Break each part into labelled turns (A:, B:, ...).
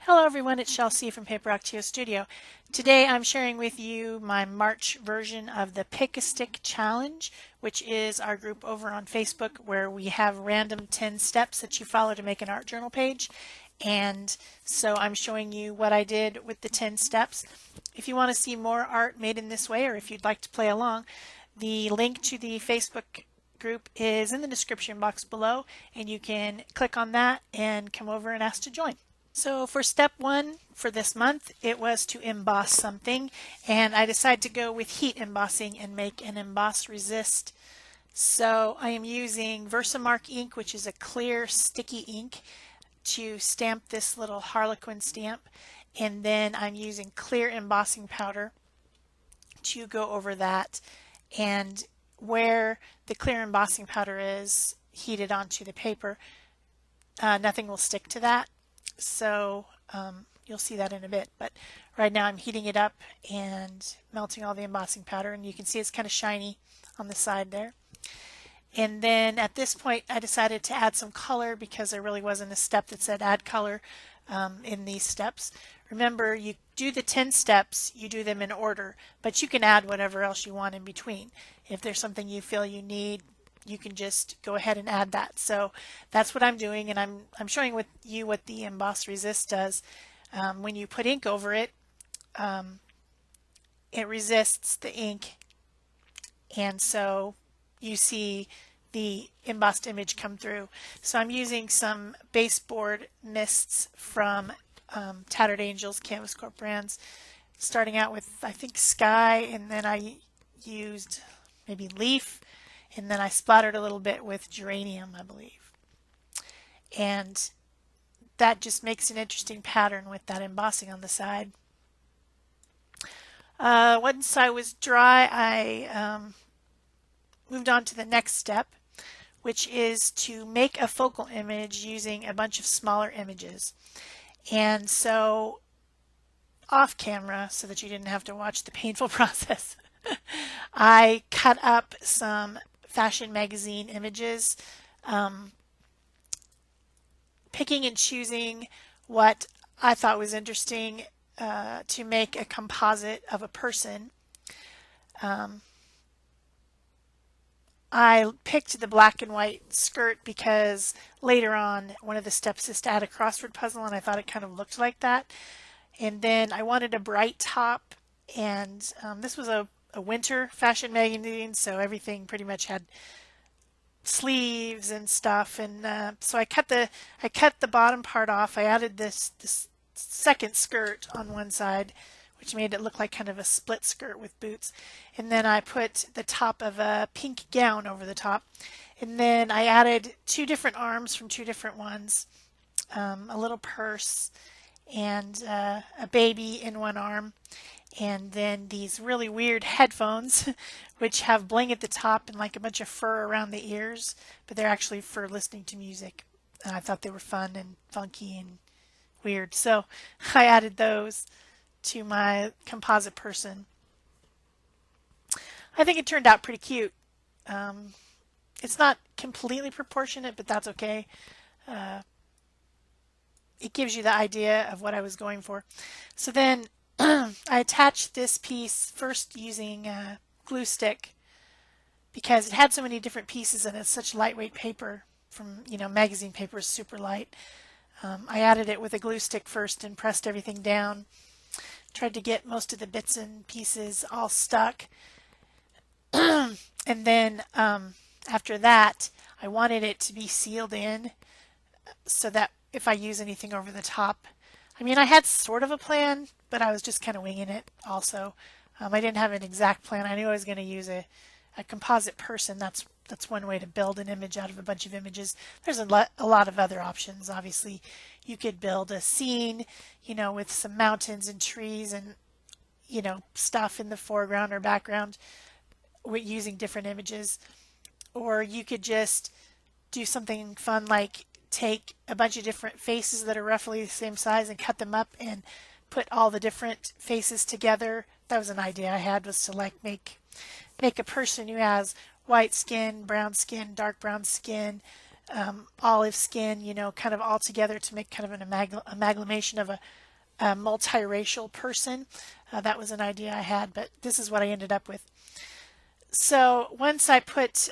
A: Hello everyone, it's Shel from Paper Octio Studio. Today I'm sharing with you my March version of the Pick a Stick Challenge, which is our group over on Facebook where we have random 10 steps that you follow to make an art journal page. And so I'm showing you what I did with the 10 steps. If you want to see more art made in this way, or if you'd like to play along, the link to the Facebook group is in the description box below, and you can click on that and come over and ask to join. So for step one for this month, it was to emboss something, and I decided to go with heat embossing and make an emboss resist. So I am using Versamark ink, which is a clear sticky ink, to stamp this little harlequin stamp, and then I'm using clear embossing powder to go over that, and where the clear embossing powder is heated onto the paper, nothing will stick to that. So you'll see that in a bit, but right now I'm heating it up and melting all the embossing powder, and you can see it's kind of shiny on the side there. And then at this point I decided to add some color because there really wasn't a step that said add color in these steps. Remember, you do the 10 steps, you do them in order, but you can add whatever else you want in between. If there's something you feel you need, you can just go ahead and add that. So that's what I'm doing, and I'm showing with you what the emboss resist does. When you put ink over it, it resists the ink, and so you see the embossed image come through. So I'm using some baseboard mists from Tattered Angels Canvas Corp brands, starting out with I think Sky, and then I used maybe Leaf, and then I splattered a little bit with Geranium, I believe. And that just makes an interesting pattern with that embossing on the side. Once I was dry, I moved on to the next step, which is to make a focal image using a bunch of smaller images. And so off camera, so that you didn't have to watch the painful process, I cut up some fashion magazine images, picking and choosing what I thought was interesting to make a composite of a person. I picked the black and white skirt because later on one of the steps is to add a crossword puzzle, and I thought it kind of looked like that. And then I wanted a bright top, and this was a winter fashion magazine, so everything pretty much had sleeves and stuff, and so I cut the bottom part off. I added this second skirt on one side, which made it look like kind of a split skirt with boots, and then I put the top of a pink gown over the top, and then I added two different arms from two different ones, a little purse and a baby in one arm, and then these really weird headphones which have bling at the top and like a bunch of fur around the ears, but they're actually for listening to music. And I thought they were fun and funky and weird, so I added those to my composite person. I think it turned out pretty cute. It's not completely proportionate, but that's okay. It gives you the idea of what I was going for. So then I attached this piece first using glue stick because it had so many different pieces and it's such lightweight paper. From, magazine paper is super light. I added it with a glue stick first and pressed everything down. Tried to get most of the bits and pieces all stuck. And then after that, I wanted it to be sealed in so that if I use anything over the top, I had sort of a plan, but I was just kind of winging it also. I didn't have an exact plan. I knew I was going to use a composite person. That's one way to build an image out of a bunch of images. There's a lot of other options. Obviously, you could build a scene, with some mountains and trees and, stuff in the foreground or background using different images. Or you could just do something fun like take a bunch of different faces that are roughly the same size and cut them up and put all the different faces together. That was an idea I had, was to like make a person who has white skin, brown skin, dark brown skin, olive skin, you know, kind of all together to make kind of an amalgamation of a multiracial person. That was an idea I had, but this is what I ended up with. So once I put,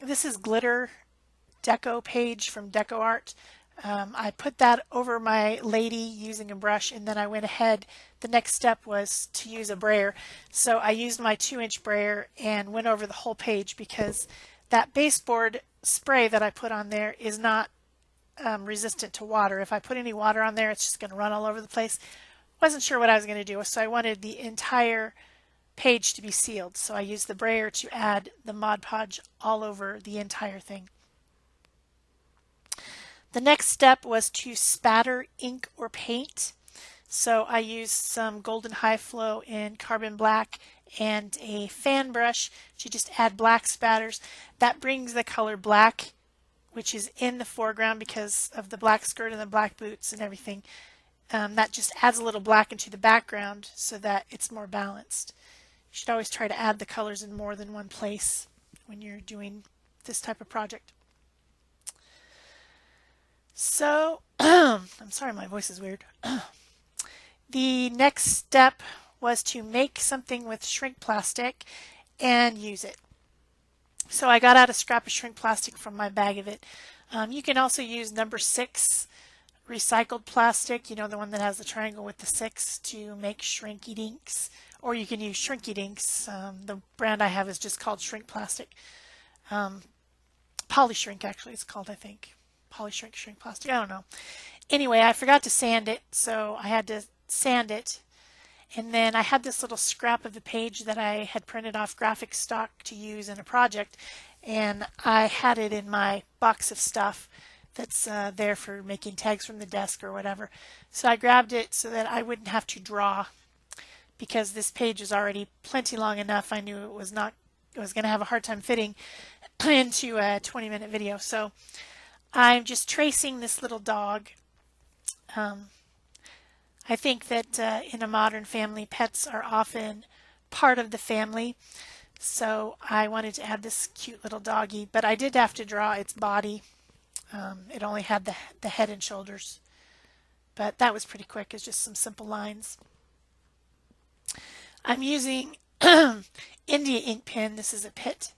A: this is glitter deco page from Deco Art. I put that over my lady using a brush, and then I went ahead. The next step was to use a brayer. So I used my 2-inch brayer and went over the whole page because that baseboard spray that I put on there is not resistant to water. If I put any water on there, it's just going to run all over the place. Wasn't sure what I was going to do, so I wanted the entire page to be sealed. So I used the brayer to add the Mod Podge all over the entire thing. The next step was to spatter ink or paint. So I used some Golden High Flow in Carbon Black and a fan brush to just add black spatters. That brings the color black, which is in the foreground because of the black skirt and the black boots and everything. That just adds a little black into the background so that it's more balanced. You should always try to add the colors in more than one place when you're doing this type of project. So, I'm sorry, my voice is weird. The next step was to make something with shrink plastic and use it. So I got out a scrap of shrink plastic from my bag of it. You can also use number 6 recycled plastic, you know, the one that has the triangle with the 6, to make shrinky dinks. Or you can use shrinky dinks. The brand I have is just called shrink plastic. Polyshrink, actually, it's called, I think. Polyshrink, shrink plastic, I don't know. Anyway, I forgot to sand it, so I had to sand it. And then I had this little scrap of the page that I had printed off graphic stock to use in a project, and I had it in my box of stuff that's there for making tags from the desk or whatever. So I grabbed it so that I wouldn't have to draw, because this page is already plenty long enough. I knew it was going to have a hard time fitting into a 20-minute video. So I'm just tracing this little dog. I think that in a modern family, pets are often part of the family. So I wanted to add this cute little doggy, but I did have to draw its body. It only had the head and shoulders, but that was pretty quick. It's just some simple lines. I'm using India ink pen. This is a Pitt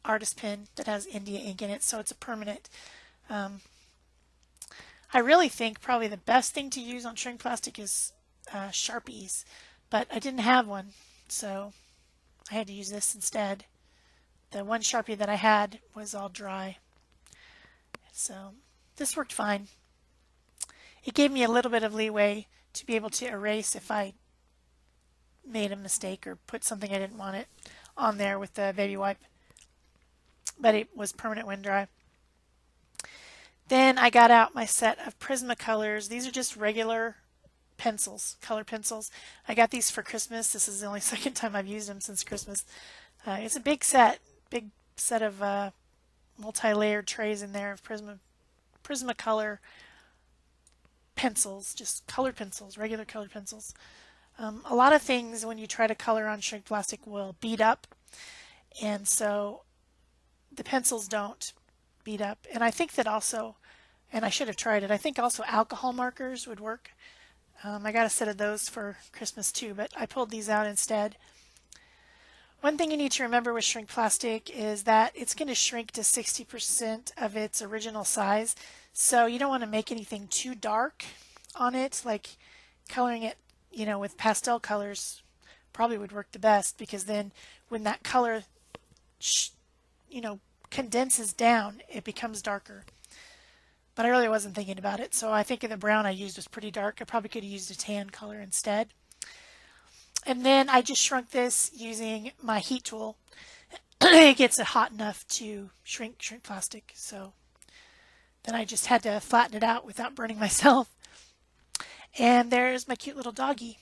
A: artist pen that has India ink in it, so it's a permanent. I really think probably the best thing to use on shrink plastic is Sharpies, but I didn't have one, so I had to use this instead. The one Sharpie that I had was all dry, so this worked fine. It gave me a little bit of leeway to be able to erase if I made a mistake or put something I didn't want it on there with the baby wipe, but it was permanent when dry. Then I got out my set of Prismacolors. These are just regular pencils, color pencils. I got these for Christmas. This is the only second time I've used them since Christmas. It's a big set of multi-layered trays in there of Prismacolor pencils, just colored pencils, regular colored pencils. A lot of things when you try to color on shrink plastic will bead up, and so the pencils don't bead up. And I think that also, and I should have tried it, I think also alcohol markers would work. I got a set of those for Christmas too, but I pulled these out instead. One thing you need to remember with shrink plastic is that it's going to shrink to 60% of its original size. So you don't want to make anything too dark on it, like coloring it, you know, with pastel colors probably would work the best, because then when that color, you know, condenses down, it becomes darker. But I really wasn't thinking about it, so I think the brown I used was pretty dark. I probably could have used a tan color instead. And then I just shrunk this using my heat tool. It gets it hot enough to shrink plastic, so then I just had to flatten it out without burning myself. And there's my cute little doggy.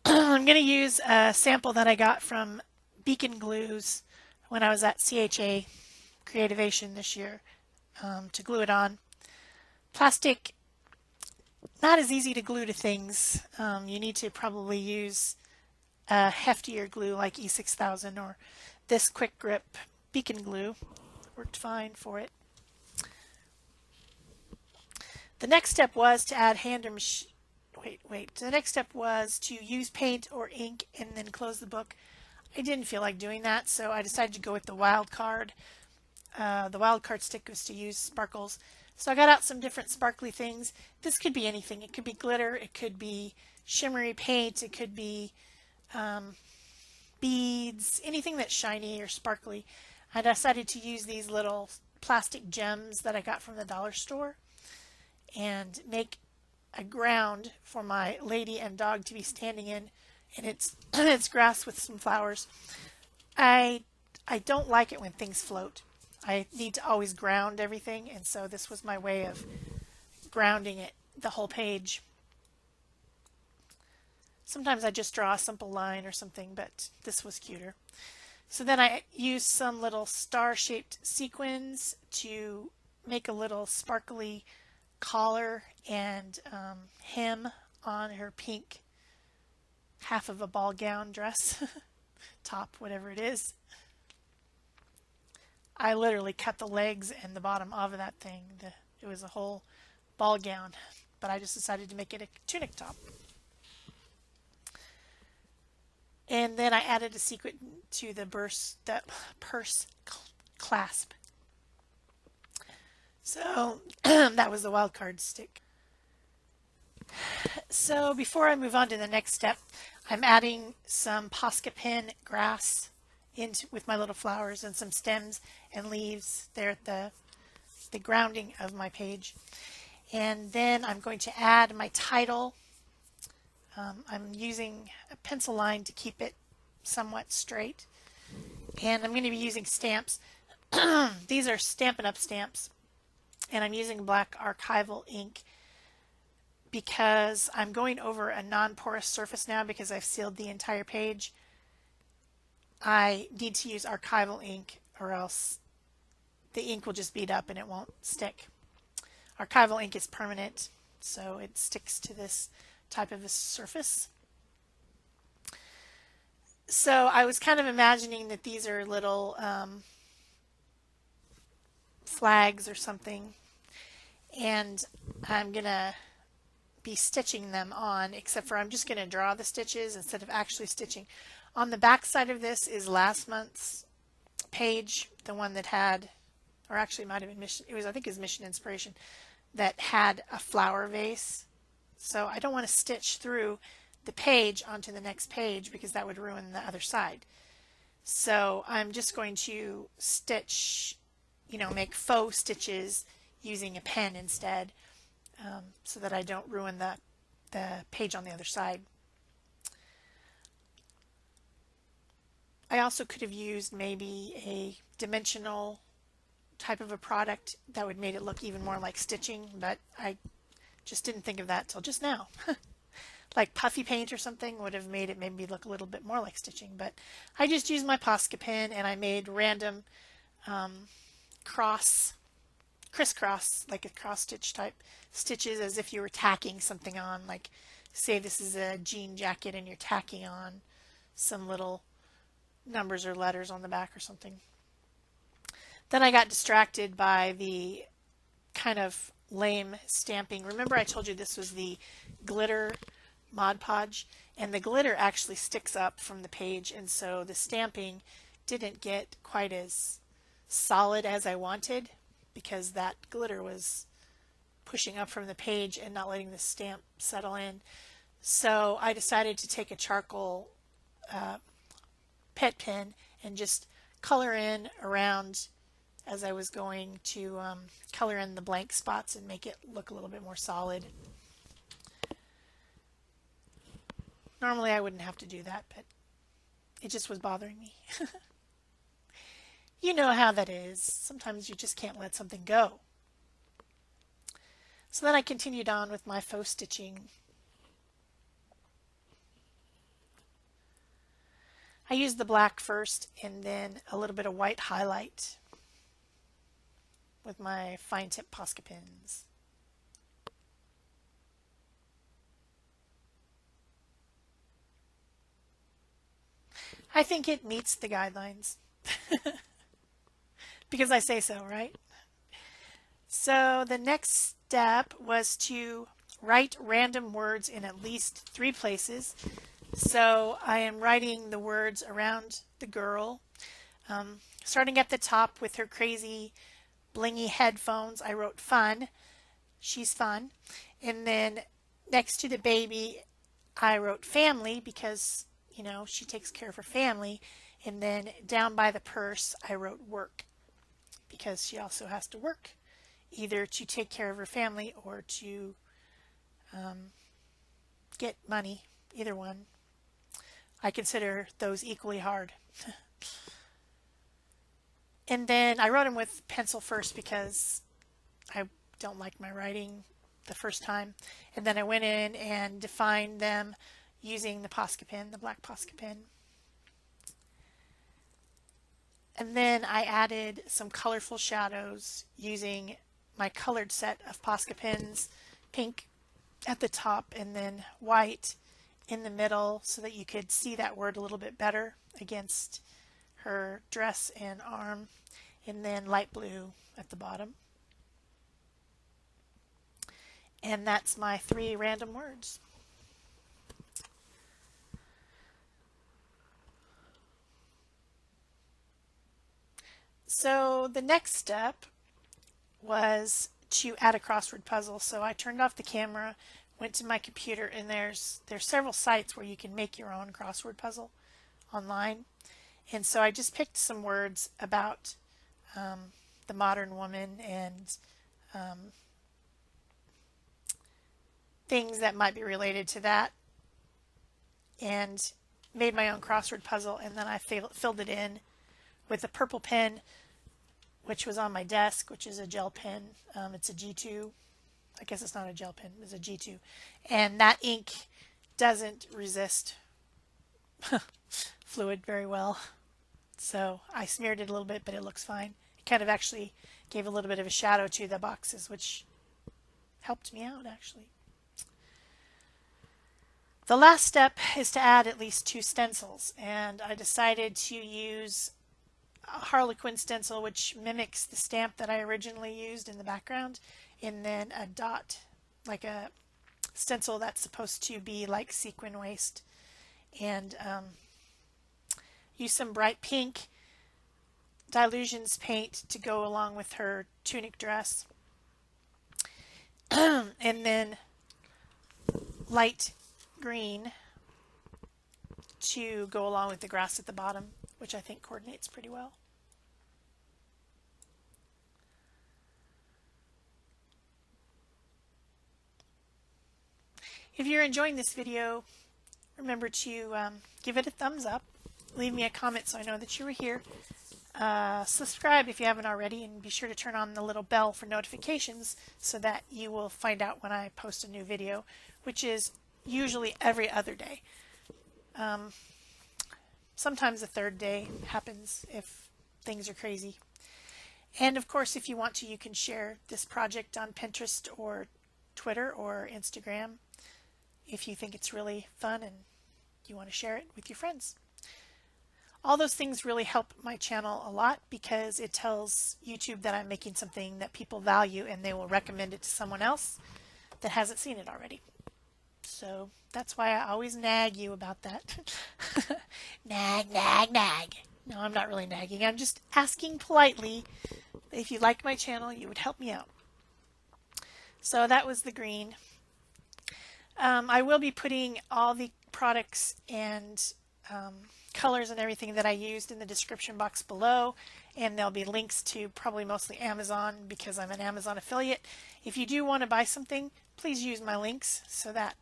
A: I'm going to use a sample that I got from Beacon Glues when I was at CHA Creativation this year to glue it on. Plastic, not as easy to glue to things. You need to probably use a heftier glue like E6000 or this quick grip Beacon glue. worked fine for it. The next step was to add hand or machine. Wait. The next step was to use paint or ink and then close the book. I didn't feel like doing that, so I decided to go with the wild card. The wild card stick was to use sparkles. So I got out some different sparkly things. This could be anything. It could be glitter. It could be shimmery paint. It could be beads. Anything that's shiny or sparkly. I decided to use these little plastic gems that I got from the dollar store and make a ground for my lady and dog to be standing in, and it's grass with some flowers. I don't like it when things float. I need to always ground everything, and so this was my way of grounding it, the whole page. Sometimes I just draw a simple line or something, but this was cuter. So then I used some little star-shaped sequins to make a little sparkly collar and hem on her pink half of a ball gown dress, top, whatever it is. I literally cut the legs and the bottom of that thing. It was a whole ball gown, but I just decided to make it a tunic top. And then I added a sequin to the purse clasp. So that was the wild card stick. So before I move on to the next step, I'm adding some Posca pen grass with my little flowers and some stems and leaves there at the grounding of my page. And then I'm going to add my title. I'm using a pencil line to keep it somewhat straight. And I'm going to be using stamps. These are Stampin' Up! Stamps. And I'm using black archival ink because I'm going over a non-porous surface now because I've sealed the entire page. I need to use archival ink or else the ink will just bead up and it won't stick. Archival ink is permanent, so it sticks to this type of a surface. So I was kind of imagining that these are little flags or something, and I'm gonna be stitching them on, except for I'm just gonna draw the stitches instead of actually stitching. On the back side of this is last month's page, the one that had, or actually it might have been I think it was Mission Inspiration, that had a flower vase. So I don't want to stitch through the page onto the next page because that would ruin the other side. So I'm just going to stitch, make faux stitches using a pen instead, so that I don't ruin the page on the other side. I also could have used maybe a dimensional type of a product that would make it look even more like stitching, but I just didn't think of that till just now. Like puffy paint or something would have made me look a little bit more like stitching, but I just used my Posca pen and I made random crisscross, like a cross stitch type stitches as if you were tacking something on, like say this is a jean jacket and you're tacking on some little numbers or letters on the back or something. Then I got distracted by the kind of lame stamping. Remember I told you this was the glitter Mod Podge, and the glitter actually sticks up from the page, and so the stamping didn't get quite as solid as I wanted because that glitter was pushing up from the page and not letting the stamp settle in. So I decided to take a charcoal pet pen and just color in around as I was going to color in the blank spots and make it look a little bit more solid. Normally I wouldn't have to do that, but it just was bothering me. You know how that is. Sometimes you just can't let something go. So then I continued on with my faux stitching. I used the black first and then a little bit of white highlight with my fine tip Posca pens. I think it meets the guidelines. because I say so, right? So the next step was to write random words in at least 3 places. So I am writing the words around the girl, starting at the top with her crazy blingy headphones. I wrote fun. She's fun. And then next to the baby, I wrote family because, she takes care of her family. And then down by the purse, I wrote work because she also has to work, either to take care of her family or to get money, either one. I consider those equally hard. And then I wrote them with pencil first because I don't like my writing the first time. And then I went in and defined them using the Posca pen, the black Posca pen. And then I added some colorful shadows using my colored set of Posca pens, pink at the top and then white in the middle so that you could see that word a little bit better against her dress and arm, and then light blue at the bottom. And that's my 3 random words. So the next step was to add a crossword puzzle. So I turned off the camera, went to my computer, and there's several sites where you can make your own crossword puzzle online. And so I just picked some words about the modern woman and things that might be related to that, and made my own crossword puzzle. And then I filled it in with a purple pen, which was on my desk, which is a gel pen. It's a G2. I guess it's not a gel pen, it's a G2. And that ink doesn't resist fluid very well. So I smeared it a little bit, but it looks fine. It kind of actually gave a little bit of a shadow to the boxes, which helped me out actually. The last step is to add at least 2 stencils, and I decided to use a Harlequin stencil, which mimics the stamp that I originally used in the background, and then a dot, like a stencil that's supposed to be like sequin waist, and use some bright pink Dilutions paint to go along with her tunic dress, and then light green to go along with the grass at the bottom, which I think coordinates pretty well. If you're enjoying this video, remember to give it a thumbs up, leave me a comment so I know that you were here, subscribe if you haven't already, and be sure to turn on the little bell for notifications so that you will find out when I post a new video, which is usually every other day. Sometimes the third day happens if things are crazy. And of course, if you want to, you can share this project on Pinterest or Twitter or Instagram if you think it's really fun and you want to share it with your friends. All those things really help my channel a lot because it tells YouTube that I'm making something that people value, and they will recommend it to someone else that hasn't seen it already. So that's why I always nag you about that. Nag, nag, nag. No, I'm not really nagging. I'm just asking politely if you like my channel, you would help me out. So that was the green. I will be putting all the products and colors and everything that I used in the description box below, and there'll be links to probably mostly Amazon because I'm an Amazon affiliate. If you do want to buy something, please use my links so that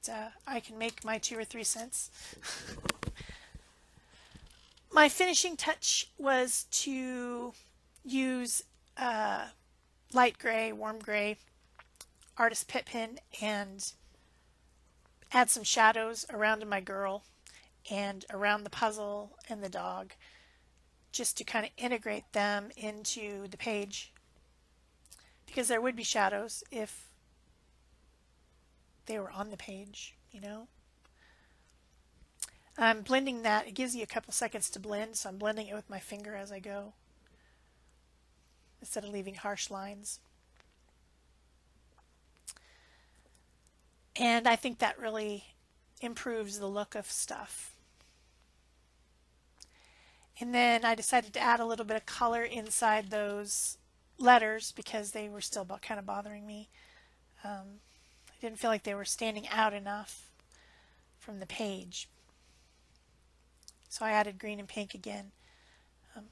A: I can make my 2 or 3 cents. My finishing touch was to use light gray, warm gray artist pit pen and add some shadows around my girl and around the puzzle and the dog, just to kind of integrate them into the page, because there would be shadows if they were on the page, you know. I'm blending that. It gives you a couple seconds to blend, so I'm blending it with my finger as I go. instead of leaving harsh lines. And I think that really improves the look of stuff. And then I decided to add a little bit of color inside those letters because they were still kind of bothering me. I didn't feel like they were standing out enough from the page. So I added green and pink again.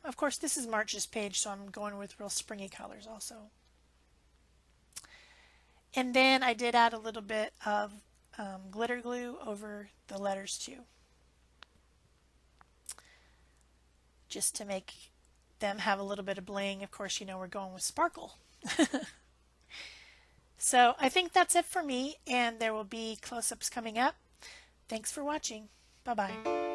A: Of course, this is March's page, so I'm going with real springy colors also. And then I did add a little bit of glitter glue over the letters too, just to make them have a little bit of bling. Of course, you know we're going with sparkle. So I think that's it for me, and there will be close-ups coming up. Thanks for watching. Bye-bye.